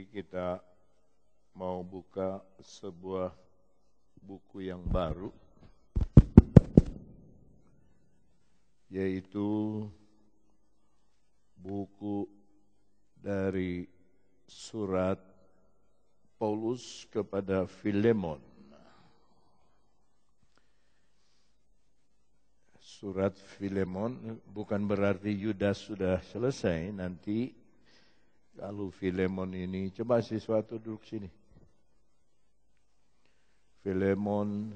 Jadi kita mau buka sebuah buku yang baru, yaitu buku dari surat Paulus kepada Filemon. Surat Filemon bukan berarti Yudas sudah selesai, nanti kalau Filemon ini, coba siswa itu duduk sini. Filemon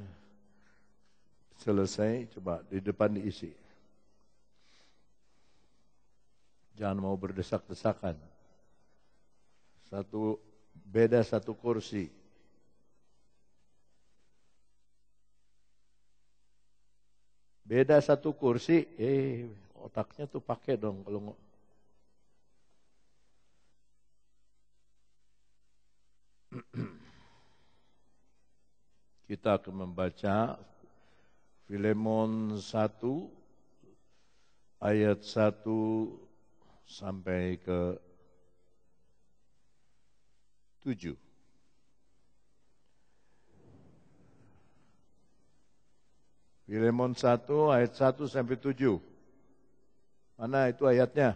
selesai, coba di depan diisi. Jangan mau berdesak-desakan. Beda satu kursi. Beda satu kursi, otaknya tuh pakai dong kalau kita akan membaca Filemon 1 ayat 1 sampai ke 7. Filemon 1 ayat 1 sampai 7. Mana itu ayatnya?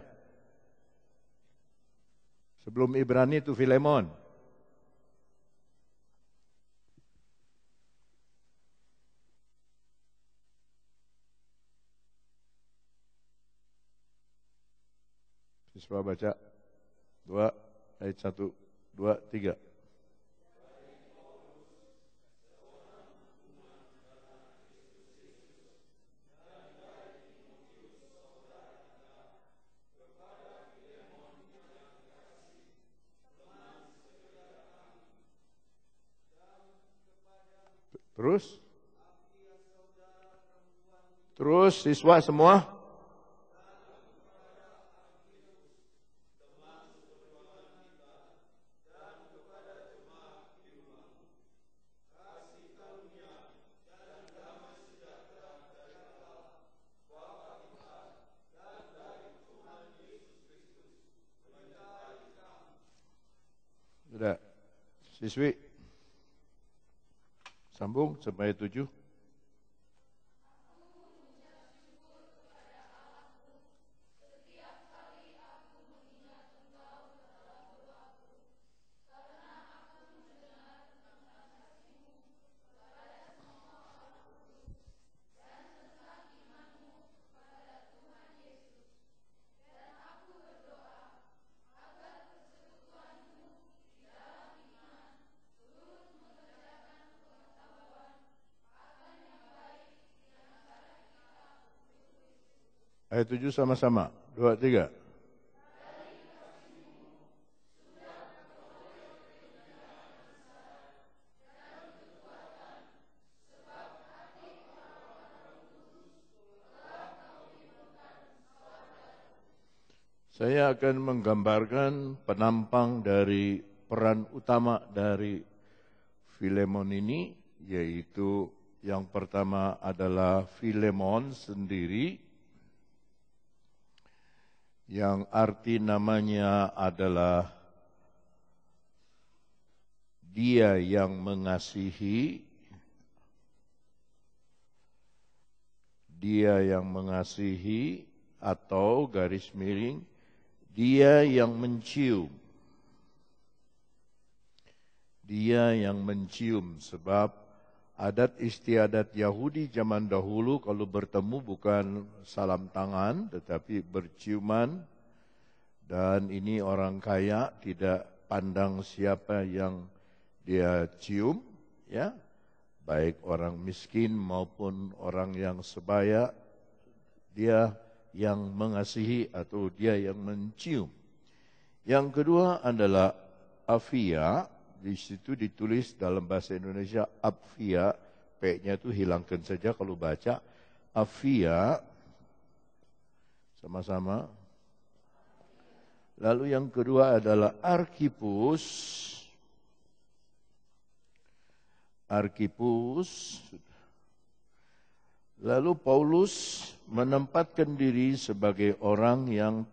Sebelum Ibrani itu Filemon. Siswa baca 2 ayat 1, 2, 3. Terus siswa semua. Sudah, siswi sambung sampai 7. Ayat 7 sama-sama. 2, 3. Saya akan menggambarkan penampang dari peran utama dari Filemon ini, yaitu yang pertama adalah Filemon sendiri, yang arti namanya adalah dia yang mengasihi, atau garis miring, dia yang mencium. Dia yang mencium, sebab adat istiadat Yahudi zaman dahulu kalau bertemu bukan salam tangan tetapi berciuman, dan ini orang kaya tidak pandang siapa yang dia cium, ya, baik orang miskin maupun orang yang sebaya, dia yang mengasihi atau dia yang mencium. Yang kedua adalah afia. Di situ ditulis dalam bahasa Indonesia afia, p-nya itu hilangkan saja kalau baca afia sama-sama. Lalu yang kedua adalah arkipus. Lalu Paulus menempatkan diri sebagai orang yang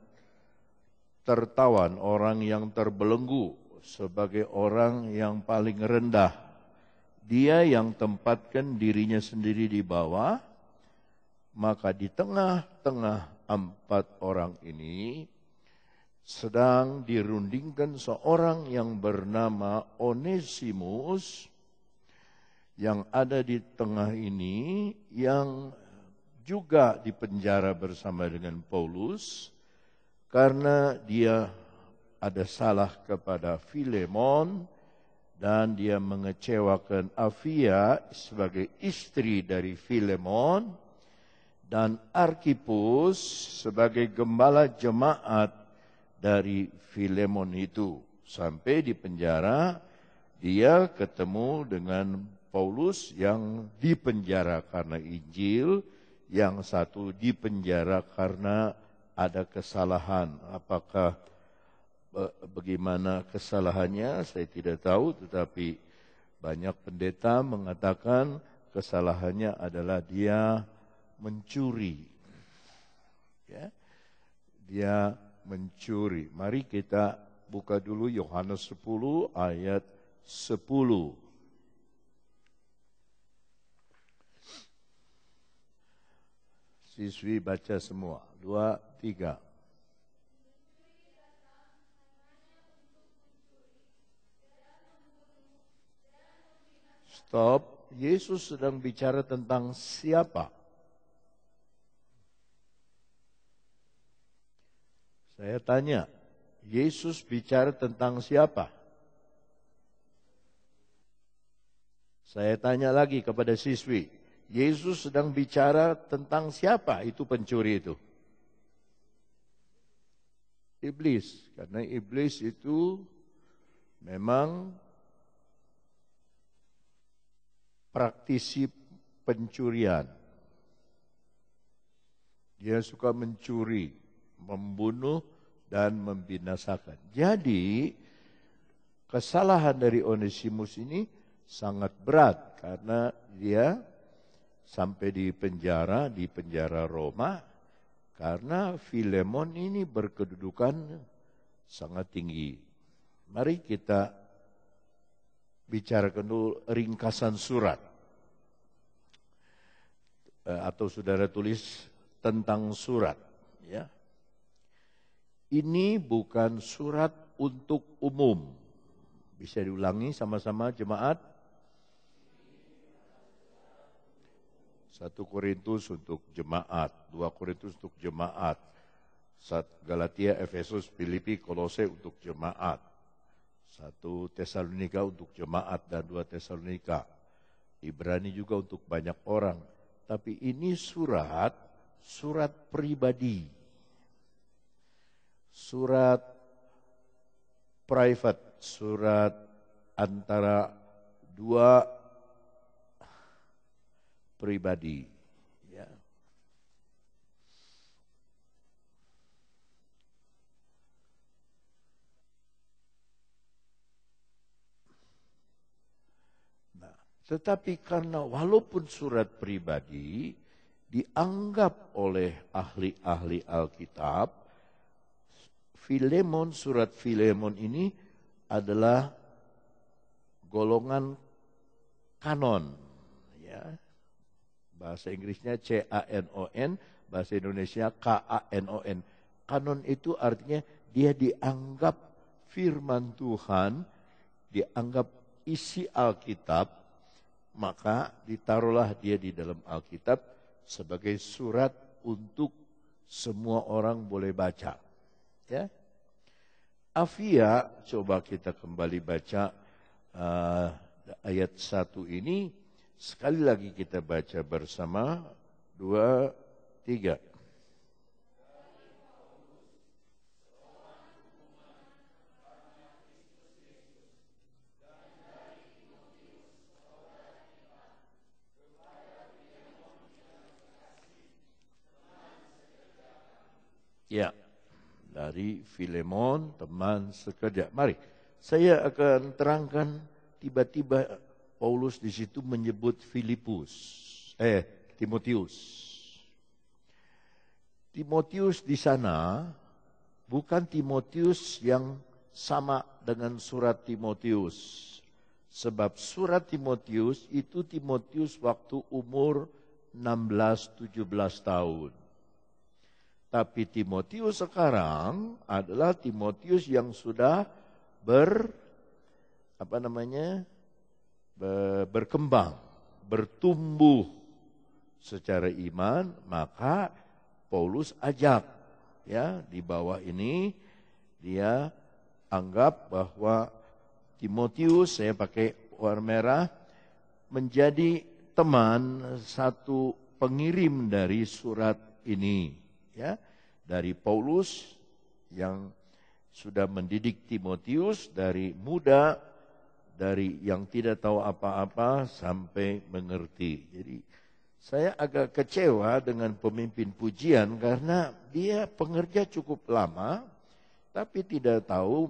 tertawan, orang yang terbelenggu, sebagai orang yang paling rendah. Dia yang tempatkan dirinya sendiri di bawah, maka di tengah-tengah 4 orang ini sedang dirundingkan seorang yang bernama Onesimus yang ada di tengah ini, yang juga dipenjara bersama dengan Paulus karena dia ada salah kepada Filemon dan dia mengecewakan Apfia sebagai istri dari Filemon dan Arkhipus sebagai gembala jemaat dari Filemon itu. Sampai di penjara dia ketemu dengan Paulus yang dipenjara karena Injil, yang satu dipenjara karena ada kesalahan. Apakah bagaimana kesalahannya saya tidak tahu, tetapi banyak pendeta mengatakan kesalahannya adalah dia mencuri. Ya, dia mencuri. Mari kita buka dulu Yohanes 10 ayat 10. Siswi baca semua. 2, 3. Stop. Yesus sedang bicara tentang siapa? Saya tanya, Yesus bicara tentang siapa? Saya tanya lagi kepada siswi, Yesus sedang bicara tentang siapa itu pencuri itu? Iblis. Karena iblis itu memang praktisi pencurian. Dia suka mencuri, membunuh, dan membinasakan. Jadi, kesalahan dari Onesimus ini sangat berat karena dia sampai di penjara Roma, karena Filemon ini berkedudukan sangat tinggi. Mari kita bicarakan dulu ringkasan surat. Atau saudara tulis tentang surat. Ya. Ini bukan surat untuk umum. Bisa diulangi sama-sama jemaat? 1 Korintus untuk jemaat, 2 Korintus untuk jemaat, Galatia, Efesus, Filipi, Kolose untuk jemaat, 1 Tesalonika untuk jemaat dan 2 Tesalonika, Ibrani juga untuk banyak orang. Tapi ini surat pribadi, surat private, surat antara dua pribadi, ya. Nah, tetapi karena walaupun surat pribadi dianggap oleh ahli-ahli Alkitab, surat Filemon ini adalah golongan kanon, ya. Bahasa Inggrisnya CANON, bahasa Indonesia KANON. Kanon itu artinya dia dianggap firman Tuhan, dianggap isi Alkitab, maka ditaruhlah dia di dalam Alkitab sebagai surat untuk semua orang boleh baca. Ya. Apfia, coba kita kembali baca ayat 1 ini. Sekali lagi kita baca bersama, 2, 3. Ya, dari Filemon, teman sekerja. Mari, saya akan terangkan tiba-tiba Paulus di situ menyebut Timotius. Timotius di sana bukan Timotius yang sama dengan surat Timotius. Sebab surat Timotius itu Timotius waktu umur 16-17 tahun. Tapi Timotius sekarang adalah Timotius yang sudah berkembang, bertumbuh secara iman, maka Paulus ajak ya di bawah ini dia anggap bahwa Timotius, saya pakai warna merah, menjadi teman satu pengirim dari surat ini, ya, dari Paulus yang sudah mendidik Timotius dari muda, dari yang tidak tahu apa-apa sampai mengerti. Jadi saya agak kecewa dengan pemimpin pujian karena dia pengerja cukup lama, tapi tidak tahu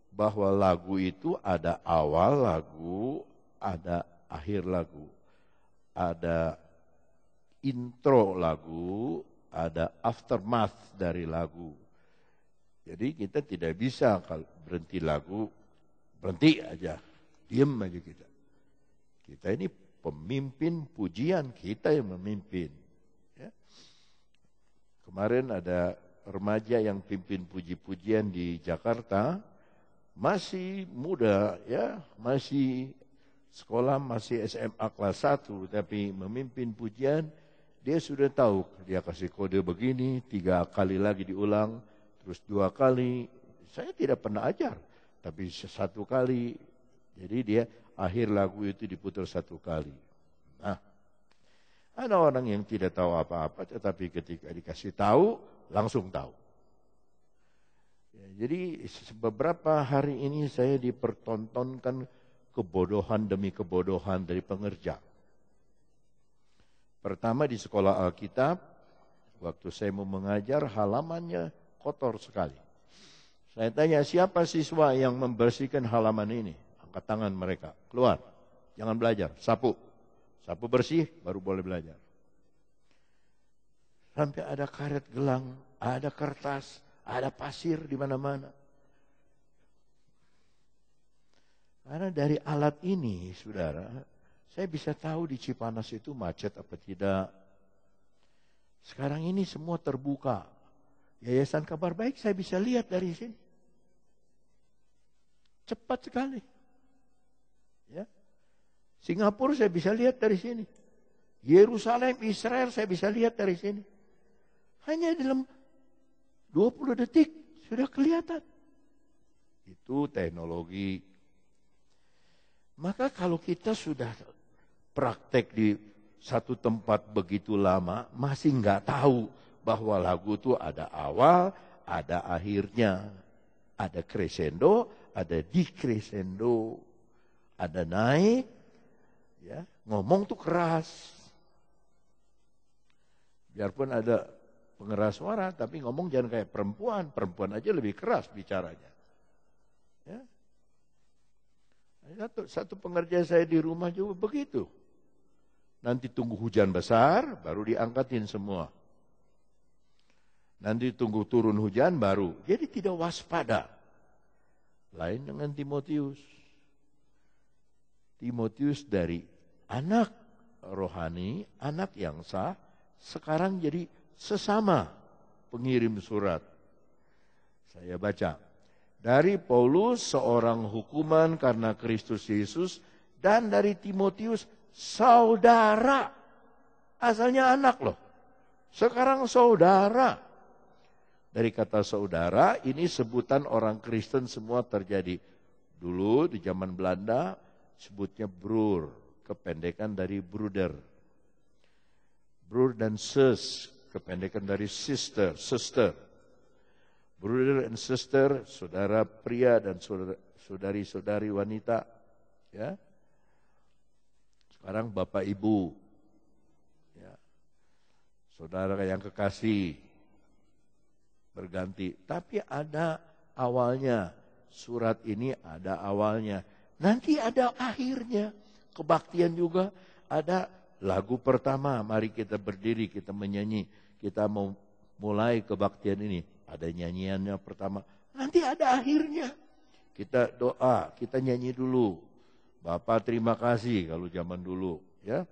bahwa lagu itu ada awal lagu, ada akhir lagu, ada intro lagu, ada aftermath dari lagu. Jadi kita tidak bisa kalau berhenti lagu, berhenti aja, diam aja kita. Kita ini pemimpin pujian, kita yang memimpin. Ya. Kemarin ada remaja yang pimpin puji-pujian di Jakarta, masih muda ya, masih sekolah, masih SMA kelas 1, tapi memimpin pujian, dia sudah tahu, dia kasih kode begini, 3 kali lagi diulang, terus 2 kali, saya tidak pernah ajar, tapi 1 kali, jadi dia akhir lagu itu diputar 1 kali. Nah, ada orang yang tidak tahu apa-apa, tetapi ketika dikasih tahu, langsung tahu. Jadi beberapa hari ini saya dipertontonkan kebodohan demi kebodohan dari pengerja. Pertama di sekolah Alkitab, waktu saya mau mengajar halamannya kotor sekali. Saya tanya siapa siswa yang membersihkan halaman ini? Angkat tangan mereka, keluar. Jangan belajar, sapu. Sapu bersih baru boleh belajar. Sampai ada karet gelang, ada kertas, ada pasir di mana-mana. Karena dari alat ini, saudara, saya bisa tahu di Cipanas itu macet apa tidak. Sekarang ini semua terbuka. Yayasan Kabar Baik saya bisa lihat dari sini. Cepat sekali. Ya. Singapura saya bisa lihat dari sini. Yerusalem, Israel saya bisa lihat dari sini. Hanya dalam 20 detik sudah kelihatan. Itu teknologi. Maka kalau kita sudah praktek di satu tempat begitu lama, masih nggak tahu bahwa lagu itu ada awal, ada akhirnya. Ada crescendo, ada decrescendo, ada naik, ya, ngomong tuh keras. Biarpun ada pengeras suara, tapi ngomong jangan kayak perempuan. Perempuan aja lebih keras bicaranya. Ya. Satu pengerja saya di rumah juga begitu. Nanti tunggu hujan besar, baru diangkatin semua. Nanti tunggu turun hujan baru. Jadi tidak waspada. Lain dengan Timotius. Timotius dari anak rohani, anak yang sah, sekarang jadi sesama pengirim surat. Saya baca. Dari Paulus seorang hukuman karena Kristus Yesus, dan dari Timotius saudara. Asalnya anak loh. Sekarang saudara. Dari kata saudara ini sebutan orang Kristen semua terjadi. Dulu di zaman Belanda sebutnya broer, kependekan dari bruder. Broer dan sis, kependekan dari sister. Brother and sister, saudara pria dan saudari-saudari wanita. Ya. Sekarang bapak ibu. Ya. Saudara yang kekasih. Berganti. Tapi ada awalnya. Surat ini ada awalnya. Nanti ada akhirnya. Kebaktian juga ada lagu pertama. Mari kita berdiri, kita menyanyi. Kita mau mulai kebaktian ini. Ada nyanyiannya pertama. Nanti ada akhirnya. kita doa, kita nyanyi dulu. Bapa terima kasih kalau zaman dulu, ya.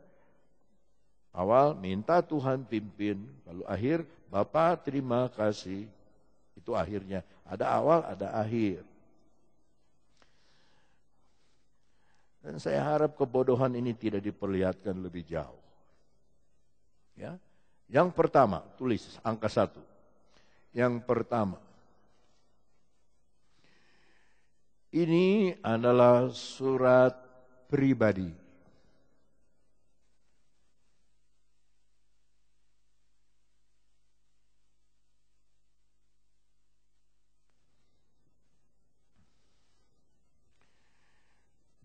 Awal minta Tuhan pimpin, lalu akhir Bapa terima kasih. Itu akhirnya. Ada awal, ada akhir. Dan saya harap kebodohan ini tidak diperlihatkan lebih jauh. Ya. Yang pertama, tulis angka 1. Yang pertama, ini adalah surat pribadi.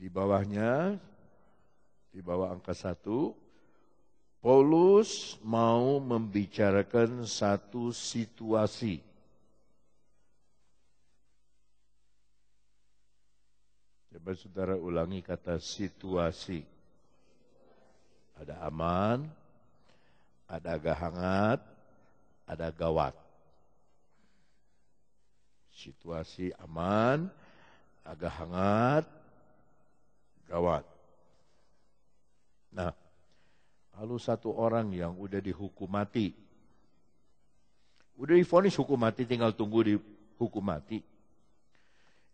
Di bawahnya, di bawah angka 1, Paulus mau membicarakan satu situasi. Coba saudara ulangi kata situasi. Ada aman, ada agak hangat, ada gawat. Situasi aman, agak hangat, gawat. Nah, lalu satu orang yang udah dihukum mati. Udah divonis hukum mati, tinggal tunggu dihukum mati.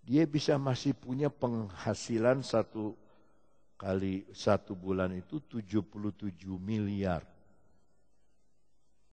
Dia bisa masih punya penghasilan 1 kali 1 bulan itu 77 miliar.